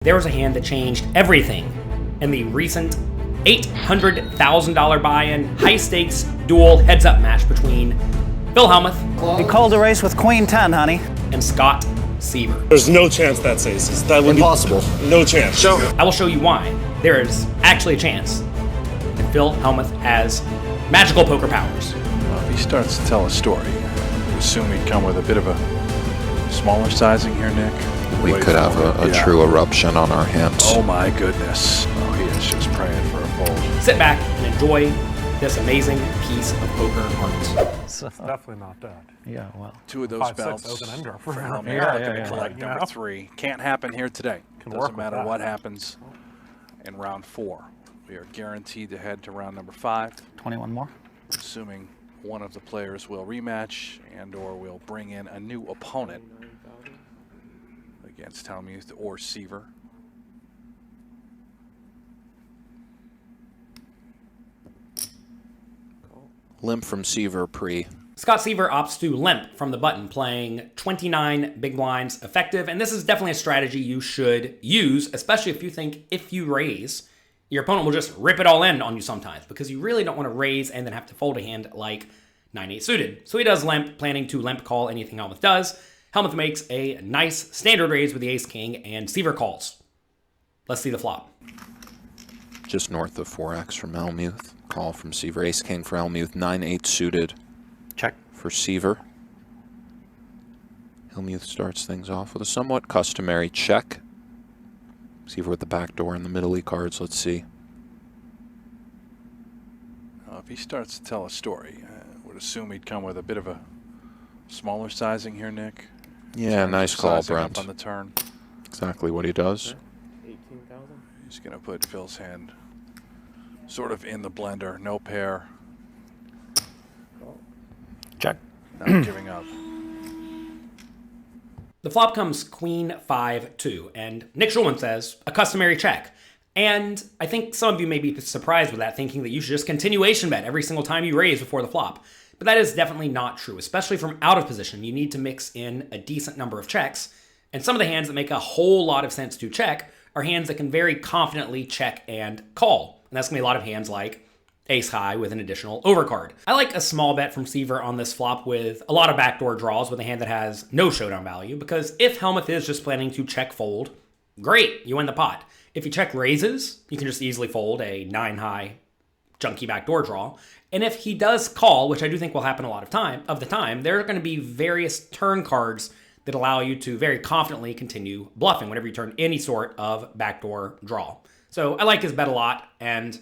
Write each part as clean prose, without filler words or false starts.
There was a hand that changed everything in the recent $800,000 buy-in, high-stakes duel heads-up match between Phil Hellmuth. We called a race with Queen 10, honey. And Scott Seiver. There's no chance that's aces. That would impossible. No chance. I will show you why. There is actually a chance that Phil Hellmuth has magical poker powers. Well, if he starts to tell a story, I assume he'd come with a bit of a smaller sizing here, Nick. We could have a true eruption on our hands. Oh my goodness. Oh, he is just praying for a fold. Sit back and enjoy this amazing piece of poker art. It's definitely not that. Yeah, well. Two of those 5-6 belts open ender for for Hellmuth. Yeah. Collect number 3. Can't happen here today. Doesn't matter what happens in round 4. We are guaranteed to head to round number 5. 21 more. Assuming one of the players will rematch and or will bring in a new opponent against Hellmuth or Seiver. Limp from Seiver pre. Scott Seiver opts to limp from the button, playing 29 big blinds effective, and this is definitely a strategy you should use, especially if you think if you raise, your opponent will just rip it all in on you sometimes, because you really don't want to raise and then have to fold a hand like 9-8 suited. So he does limp, planning to limp call anything Hellmuth does. Hellmuth makes a nice standard raise with the ace-king, and Seiver calls. Let's see the flop. Just north of 4x from Hellmuth. Call from Seiver. Ace-king for Hellmuth. 9-8 suited. Check. For Seiver. Hellmuth starts things off with a somewhat customary check. Seiver with the back door and the middle-y cards. Let's see. If he starts to tell a story, I would assume he'd come with a bit of a smaller sizing here, Nick. Yeah, nice call, Brent. Up on the turn. Exactly what he does. 18,000. He's going to put Phil's hand sort of in the blender. No pair. Check. Not giving up. The flop comes queen 5-2, and Nick Schulman says a customary check. And I think some of you may be surprised with that, thinking that you should just continuation bet every single time you raise before the flop. But that is definitely not true, especially from out of position. You need to mix in a decent number of checks. And some of the hands that make a whole lot of sense to check are hands that can very confidently check and call. And that's going to be a lot of hands like ace high with an additional overcard. I like a small bet from Seiver on this flop with a lot of backdoor draws with a hand that has no showdown value, because if Hellmuth is just planning to check fold, great, you win the pot. If you check raises, you can just easily fold a 9 high junky backdoor draw. And if he does call, which I do think will happen a lot of the time, there are going to be various turn cards that allow you to very confidently continue bluffing whenever you turn any sort of backdoor draw. So I like his bet a lot, and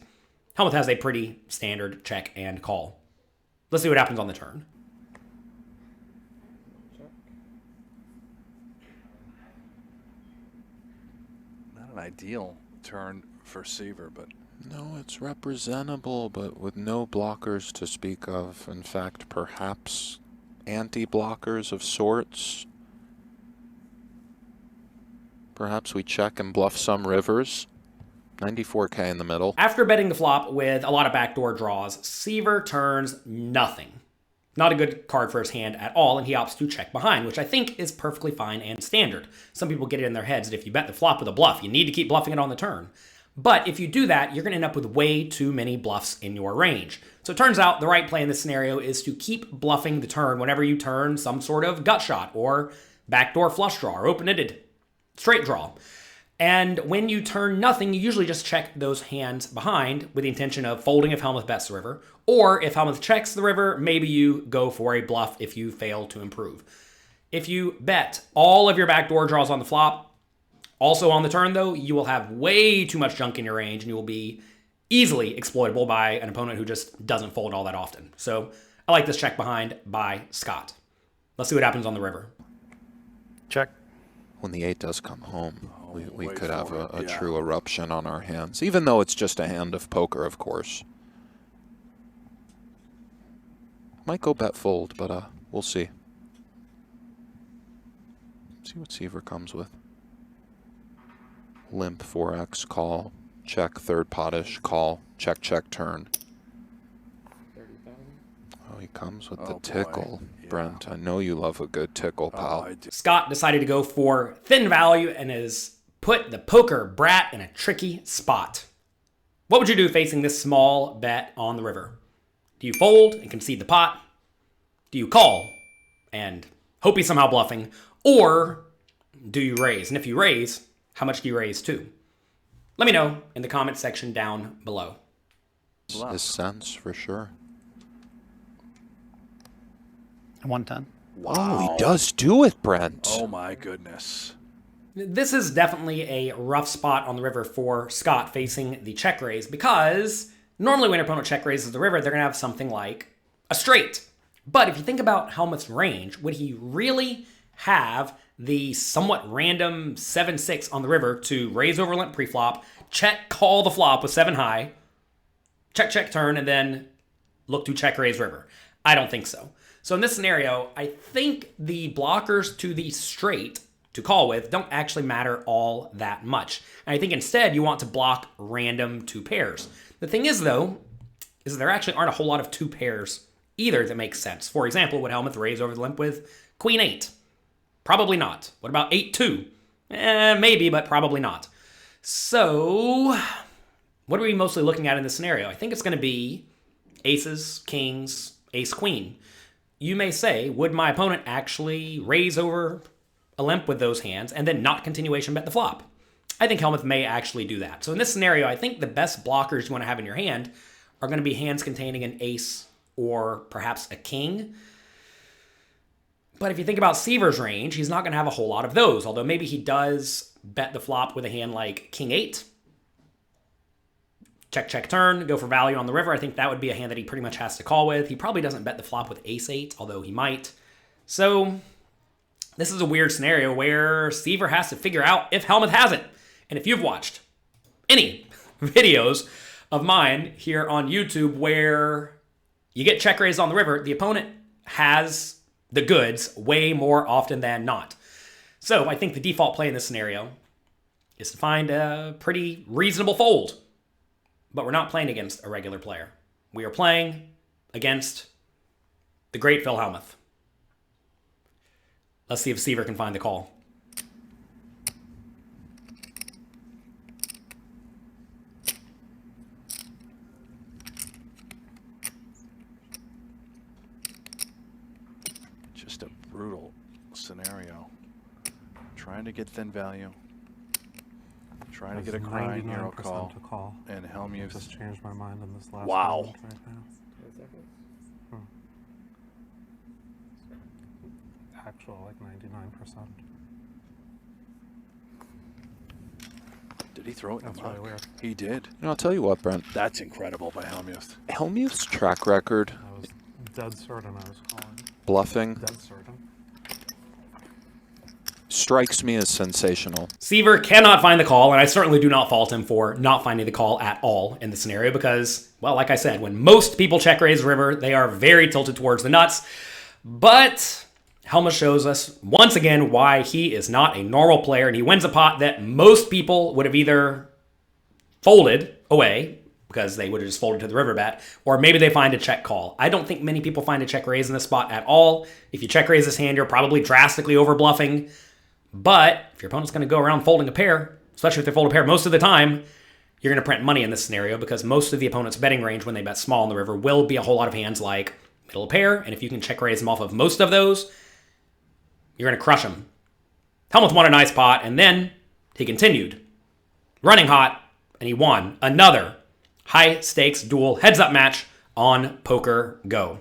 Hellmuth has a pretty standard check and call. Let's see what happens on the turn. Not an ideal turn for Seiver, but No, it's representable, but with no blockers to speak of. In fact, perhaps anti-blockers of sorts. Perhaps we check and bluff some rivers. 94K in the middle. After betting the flop with a lot of backdoor draws, Seiver turns nothing. Not a good card for his hand at all, and he opts to check behind, which I think is perfectly fine and standard. Some people get it in their heads that if you bet the flop with a bluff, you need to keep bluffing it on the turn. But if you do that, you're going to end up with way too many bluffs in your range. So it turns out the right play in this scenario is to keep bluffing the turn whenever you turn some sort of gut shot or backdoor flush draw or open-ended straight draw. And when you turn nothing, you usually just check those hands behind with the intention of folding if Hellmuth bets the river. Or if Hellmuth checks the river, maybe you go for a bluff if you fail to improve. If you bet all of your backdoor draws on the flop, also on the turn, though, you will have way too much junk in your range, and you will be easily exploitable by an opponent who just doesn't fold all that often. So I like this check behind by Scott. Let's see what happens on the river. Check. When the 8 does come home, we could have a true eruption on our hands, even though it's just a hand of poker, of course. Might go bet fold, but we'll see. See what Seiver comes with. Limp 4x, call, check, third potish, call, check, check, turn. 30,000. Oh, he comes with the tickle. Yeah. Brent, I know you love a good tickle, pal. Scott decided to go for thin value and is put the poker brat in a tricky spot. What would you do facing this small bet on the river? Do you fold and concede the pot? Do you call and hope he's somehow bluffing? Or do you raise? And if you raise, how much do you raise to? Let me know in the comment section down below. This sense for sure. 110. Wow. Oh, he does do it, Brent. Oh my goodness. This is definitely a rough spot on the river for Scott facing the check raise, because normally when your opponent check raises the river, they're going to have something like a straight. But if you think about Hellmuth's range, would he really have the somewhat random 7-6 on the river to raise over limp preflop, check call the flop with 7 high, check check turn, and then look to check raise river? I don't think so. So in this scenario, I think the blockers to the straight to call with don't actually matter all that much. And I think instead you want to block random 2 pairs. The thing is though, is there actually aren't a whole lot of 2 pairs either that makes sense. For example, would Hellmuth raise over the limp with Queen 8? Probably not. What about 8-2? Maybe, but probably not. So what are we mostly looking at in this scenario? I think it's going to be aces, kings, ace, queen. You may say, would my opponent actually raise over a limp with those hands and then not continuation bet the flop? I think Hellmuth may actually do that. So in this scenario, I think the best blockers you want to have in your hand are going to be hands containing an ace or perhaps a king. But if you think about Seiver's range, he's not going to have a whole lot of those, although maybe he does bet the flop with a hand like King 8. Check, check, turn, go for value on the river. I think that would be a hand that he pretty much has to call with. He probably doesn't bet the flop with Ace 8, although he might. So this is a weird scenario where Seiver has to figure out if Hellmuth has it. And if you've watched any videos of mine here on YouTube where you get check raised on the river, the opponent has the goods way more often than not. So I think the default play in this scenario is to find a pretty reasonable fold. But we're not playing against a regular player. We are playing against the great Phil Hellmuth. Let's see if Seiver can find the call. Just a brutal scenario. Trying to get thin value. Trying to get a crying hero call. To call. And I Hellmuth. just changed my mind in this last Wow. moment right now. Actual, like 99%. Did he throw it in That's the really muck? weird. He did. I'll tell you what, Brent. That's incredible by Hellmuth. Hellmuth's track record, I was dead certain I was calling. bluffing, Dead certain. strikes me as sensational. Seiver cannot find the call, and I certainly do not fault him for not finding the call at all in the scenario because, well, like I said, when most people check raise river, they are very tilted towards the nuts. But Hellmuth shows us once again why he is not a normal player, and he wins a pot that most people would have either folded away because they would have just folded to the river bet, or maybe they find a check call. I don't think many people find a check raise in this spot at all. If you check raise this hand, you're probably drastically over bluffing. But if your opponent's going to go around folding a pair, especially if they fold a pair most of the time, you're going to print money in this scenario because most of the opponent's betting range when they bet small in the river will be a whole lot of hands like middle of pair, and if you can check raise them off of most of those, you're going to crush them. Hellmuth won a nice pot, and then he continued running hot, and he won another high-stakes duel heads-up match on Poker Go.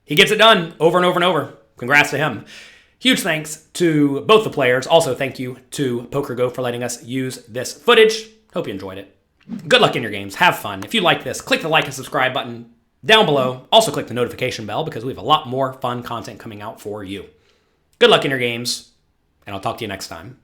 He gets it done over and over and over. Congrats to him. Huge thanks to both the players. Also, thank you to Poker Go for letting us use this footage. Hope you enjoyed it. Good luck in your games. Have fun. If you like this, click the like and subscribe button down below. Also, click the notification bell because we have a lot more fun content coming out for you. Good luck in your games, and I'll talk to you next time.